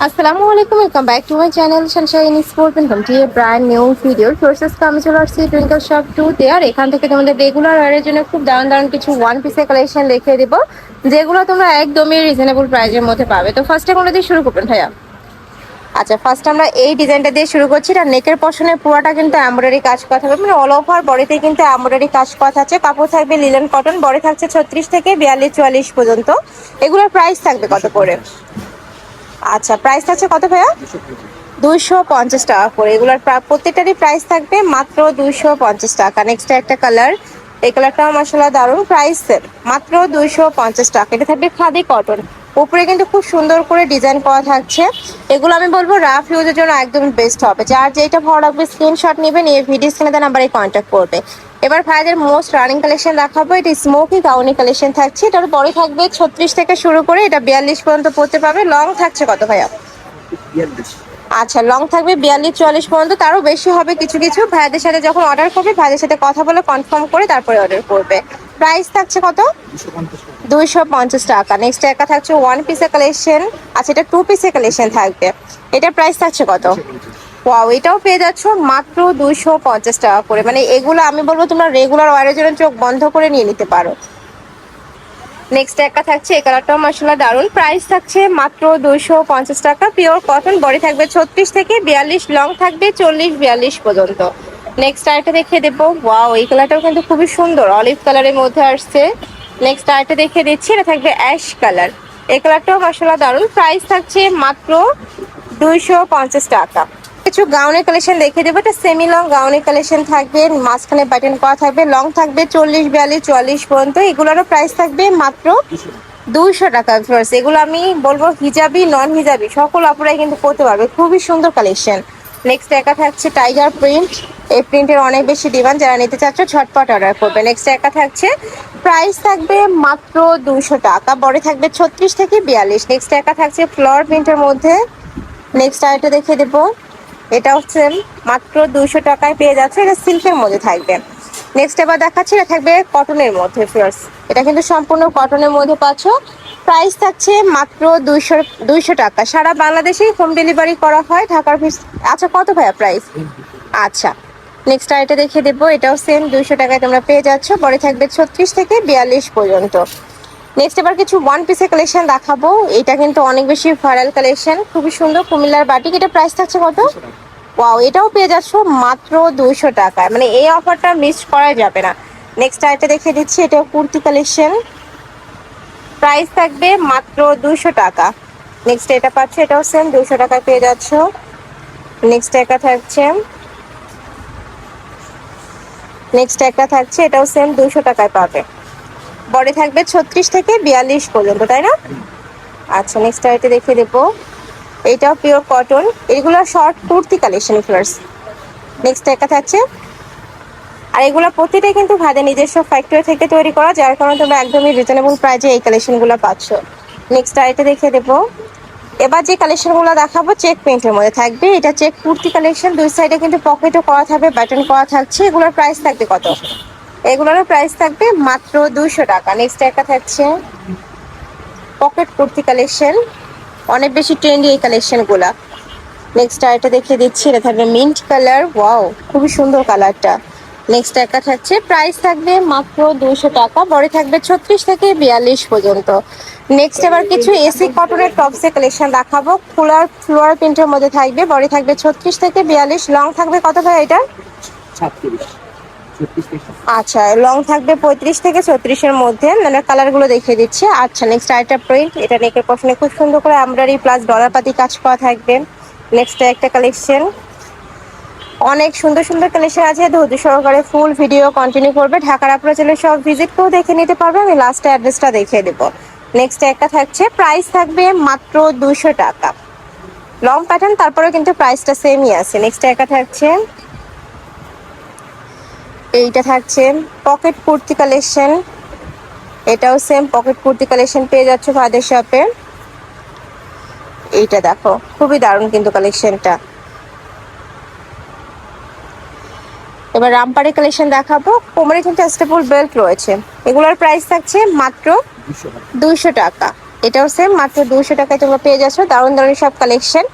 আসসালামু আলাইকুম, welcome back to my channel Sunshine sport. Welcome to A brand new video sources আমি চলে আসছি টুইঙ্কল শপ 2 তে। আর এখান থেকে তোমাদের রেগুলার ওয়ারের জন্য খুব দারুণ দারুণ কিছু ওয়ান পিসের কালেকশন দেখিয়ে দিব, যেগুলো তোমরা একদমই রিজনেবল প্রাইসের মধ্যে পাবে। তো ফার্স্টে কোনো দিয়ে শুরু করবেন ভাইয়া? আচ্ছা, ফার্স্ট আমরা এই ডিজাইনটা দিয়ে শুরু করছি। এটা নেকের পশনে পুরোটা কিন্তু এমব্রয়ডারি কাজ করা থাকবে, মানে অল ওভার বডিতে কিন্তু এমব্রয়ডারি কাজ করা থাকছে। কাপড় থাকবে লিলেন কটন, বডি থাকছে 36 থেকে 42-44 পর্যন্ত। এগুলোর প্রাইস থাকবে কত করে? আচ্ছা, প্রাইস থাকছে কত ভাইয়া? 250 টাকা করে। এগুলোর প্রত্যেকটারই প্রাইস থাকবে মাত্র 250 টাকা। নেক্সট একটা কালার, এই কালারটাও মাসাল্লাহ দারুণ, প্রাইস মাত্র 250 টাকা। এটা থাকবে খাদি কটন, উপরে কিন্তু খুব সুন্দর করে ডিজাইন করা থাকছে। এগুলো আমি বলবো রাফ ইউজের জন্য একদম বেস্ট হবে। যার যেটা ভালো লাগবে স্ক্রিনশট নেবে, নিয়ে ভিডিও স্ক্রিনে দেওয়া নাম্বারে কন্ট্যাক্ট করবে। এবার ভাইদের মোস্ট রানিং কালেকশন দেখাবো। এটা স্মোকি গাউনি কালেকশন থাকছে। এটার পরে থাকবে 36 থেকে শুরু করে এটা 42 পর্যন্ত পড়তে পারবে। লং থাকছে কত ভাইয়া? আচ্ছা, লং থাকবে 42-44 পর্যন্ত, তারও বেশি হবে কিছু কিছু। ভাইয়াদের সাথে যখন অর্ডার করবে ভাইয়াদের সাথে কথা বলে কনফার্ম করে তারপরে অর্ডার করবে। প্রাইস থাকছে কত? 250 টাকা। নেক্সট একটা থাকছে ওয়ান পিসের কালেকশন। আচ্ছা, এটা টু পিসের কালেকশন থাকবে। এটার প্রাইস থাকছে কত? ওয়াও, এটাও পেয়ে যাচ্ছ মাত্র 250 টাকা করে। মানে এগুলো আমি বলবো তোমরা রেগুলার ওয়ারের জন্য চোখ বন্ধ করে নিয়ে নিতে পারো। নেক্সট একটা থাকছে, এই কালারটাও মাসাল্লাহ দারুন, প্রাইস থাকছে মাত্র 250 টাকা। পিওর কটন, বডি থাকবে 36 থেকে 42, লং থাকবে 40-42 পর্যন্ত। নেক্সট আরেকটা দেখিয়ে দেবো। ওয়াও, এই কালারটাও কিন্তু খুবই সুন্দর, অলিভ কালারের মধ্যে আসছে। নেক্সট আরেকটা দেখিয়ে দিচ্ছি, এটা থাকবে অ্যাশ কালার। এই কালারটাও মাসাল্লাহ দারুন, প্রাইস থাকছে মাত্র 250 টাকা। কিছু গাউনের কালেকশন দেখে দেবো। এটা সেমি লং গাউনের কালেকশন থাকবে, মাঝখানে বাটন করা থাকবে, লং থাকবে 40-42-44 পর্যন্ত। এগুলোরও প্রাইস থাকবে মাত্র 200 টাকা। ফার্স্ট এগুলো আমি বলবো হিজাবি নন হিজাবি সকল আপুরাই কিন্তু পরতে পারবে, খুবই সুন্দর কালেকশন। নেক্সট একা থাকছে টাইগার প্রিন্ট। এই প্রিন্টের অনেক বেশি ডিমান্ড, যারা নিতে চাচ্ছ ঝটপট অর্ডার করবে। নেক্সট একা থাকছে, প্রাইস থাকবে মাত্র 200 টাকা, বডি থাকবে 36 থেকে 42। নেক্সট একা থাকছে ফ্লোর প্রিন্টের মধ্যে। নেক্সট আরেকটা দেখে দেবো, এটা হচ্ছে মাত্র 200 টাকায় পেয়ে যাচ্ছে। এটা সিল্কের মধ্যে থাকবে। নেক্সট এবার দেখাচ্ছি, এটা থাকবে কটনের মধ্যে। ফিয়ার্স, এটা কিন্তু সম্পূর্ণ কটনের মধ্যে পাচ্ছ। প্রাইস থাকছে মাত্র 200 টাকা। সারা বাংলাদেশেই হোম ডেলিভারি করা হয় ঢাকার আচ্ছা, কত ভাইয়া প্রাইস? আচ্ছা, নেক্সট আইটা দেখিয়ে দেবো। এটাও সেম 200 টাকায় তোমরা পেয়ে যাচ্ছ, পরে থাকবে 36 থেকে 42 পর্যন্ত। নেক্সট এবার কিছু ওয়ান পিসের কালেকশন দেখাবো। এটা কিন্তু অনেক বেশি ভাইরাল কালেকশন, খুবই সুন্দর কুমিল্লার বাটিক। এটা প্রাইস থাকছে কত? ওয়াও, এটাও পেয়ে যাচ্ছ মাত্র 200 টাকায়। মানে এই অফারটা মিস করা যাবে না। নেক্সট আইটা দেখিয়ে দিচ্ছি, এটাও কুর্তি কালেকশন, প্রাইস থাকবে মাত্র 200 টাকা। নেক্সট এটা পাচ্ছ, এটাও সেম 200 টাকায় পেয়ে যাচ্ছ। নেক্সট একটা থাকছে, এটাও সেম 200 টাকায় পাবে। বডি থাকবে 36 থেকে 42 পর্যন্ত, তাই না? আচ্ছা, নেক্সট আইটা দেখিয়ে দেবো। এইটাও পিওর কটন, এগুলো শর্ট কুর্তি কালেকশন ফ্লার্স। নেক্সট একটা থাকছে, আর এগুলো প্রতিটাই কিন্তু ভাইদের নিজস্ব ফ্যাক্টরি থেকে তৈরি করা, যার কারণে তোমরা একদমই রিজনেবল প্রাইসে এই কালেকশনগুলো পাচ্ছ। নেক্সট আইটা দেখিয়ে দেবো। এবার যে কালেকশনগুলো দেখাবো চেক প্রিন্টের মধ্যে থাকবে। এটা চেক কুর্তি কালেকশন, দুই সাইডে কিন্তু পকেটও করা থাকবে, বাটন করা থাকছে। এগুলোর প্রাইস থাকবে কত? এগুলোরও প্রাইস থাকবে মাত্র 200 টাকা। নেক্সট একটা থাকছে পকেট কুর্তি কালেকশন, অনেক বেশি ট্রেন্ডি এই কালেকশনগুলা। নেক্সট আরেকটা দেখিয়ে দিচ্ছি, এটা থাকবে মিন্ট কালার। ওয়াও, খুবই সুন্দর কালারটা। নেক্সট একটা থাকছে, প্রাইস থাকবে মাত্র 200 টাকা, বডি থাকবে 36 থেকে 42 পর্যন্ত। নেক্সট এবার কিছু এসি কটনের টপসের কালেকশন দেখাবো। ফ্লোয়ার প্রিন্টের মধ্যে থাকবে, বডি থাকবে 36 থেকে 42, লং থাকবে কত ভাই এটা? আচ্ছা, লং থাকবে 35 থেকে 36-এর মধ্যে। মানে কালার গুলো দেখিয়ে দিচ্ছে। আচ্ছা, নেক্সট আরেকটা প্রিন্ট, এটা নেকের পশনে খুব সুন্দর করে এমব্রয়ডারি প্লাস ডলার পাতি কাজ করা থাকবে। নেক্সট একটা কালেকশন, অনেক সুন্দর সুন্দর কালেকশন আছে, ধৈর্য সহকারে ফুল ভিডিও কন্টিনিউ করবে। ঢাকার আপনারা চলে সব ভিজিট করে দেখে নিতে পারবে, আমি লাস্টে অ্যাড্রেসটা দেখিয়ে দেবো। নেক্সট একটা থাকছে, প্রাইস থাকবে মাত্র 200 টাকা। লং প্যাটার্ন, তারপরে কিন্তু প্রাইসটা সেমই আছে। নেক্সট একটা থাকছে, এইটা থাকছে পকেট কুর্তি কালেকশন। এটাও সেম পকেট কুর্তি কালেকশন পেয়ে যাচ্ছ ভাইদের শপে। এইটা দেখো, খুবই দারুণ কিন্তু কালেকশনটা। এবার রামপারি কালেকশন দেখাবো। কোমরে কিন্তু স্টেপল বেল্ট রয়েছে। এগুলোর প্রাইস থাকছে মাত্র 200 টাকা। এটাও সেম মাত্র 200 টাকায় তোমরা পেয়ে যাচ্ছ। দারুণ দারুণ সব কালেকশন।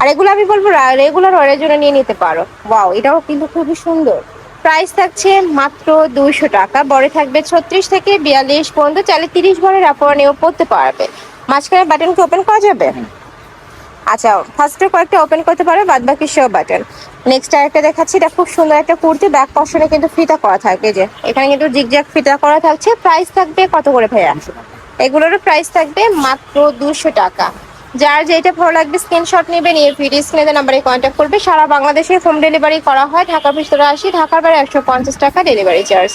আর এগুলো আমি বলবো রেগুলার ওয়ারের জন্য নিয়ে নিতে পারো। ওয়াও, এটাও কিন্তু খুবই সুন্দর। প্রাইস থাকছে মাত্র 200 টাকা। বড় থাকবে 36 থেকে 42 পর্যন্ত, চাইলে 30 বরের আপনারা নিয়েও পড়তে পারবে। মাঝখানে বাটন কি ওপেন করা যাবে? আচ্ছা, ফার্স্টে কয়েকটা ওপেন করতে পারো, বাদ বাকি সব বাটন। নেক্সট আরেকটা দেখাচ্ছি, এটা খুব সুন্দর একটা কুর্তি, ব্যাক পশনে কিন্তু ফিতা করা থাকবে, যে এখানে কিন্তু জিগজ্যাগ ফিতা করা থাকছে। প্রাইস থাকবে কত করে ভাইয়া? এগুলোরও প্রাইস থাকবে মাত্র 200 টাকা। যার যেটা ভালো লাগবে স্ক্রিনশট নেবে, নিয়ে ভিডিও স্ক্রিনে নাম্বারে কন্ট্যাক্ট করবে। সারা বাংলাদেশে হোম ডেলিভারি করা হয়। ঢাকার ভিতরে 80, ঢাকার বাইরে 150 টাকা ডেলিভারি চার্জ।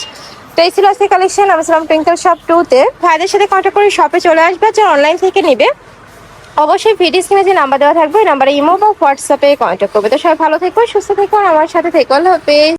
তো এই ছিল আজকে কালেকশন। আমি ছিলাম টুইঙ্কেল শপ 2-তে। ভাইদের সাথে কন্ট্যাক্ট করে শপে চলে আসবে। যারা অনলাইন থেকে নেবে অবশ্যই ভিডিও স্ক্রিনে যে নাম্বার দেওয়া থাকবে ওই নাম্বারে ইমো বা হোয়াটসঅ্যাপে কন্ট্যাক্ট করবে। তো সবাই ভালো থেকো, সুস্থ থেকো, আর আমার সাথে থেকো। আল্লাহ হাফেজ।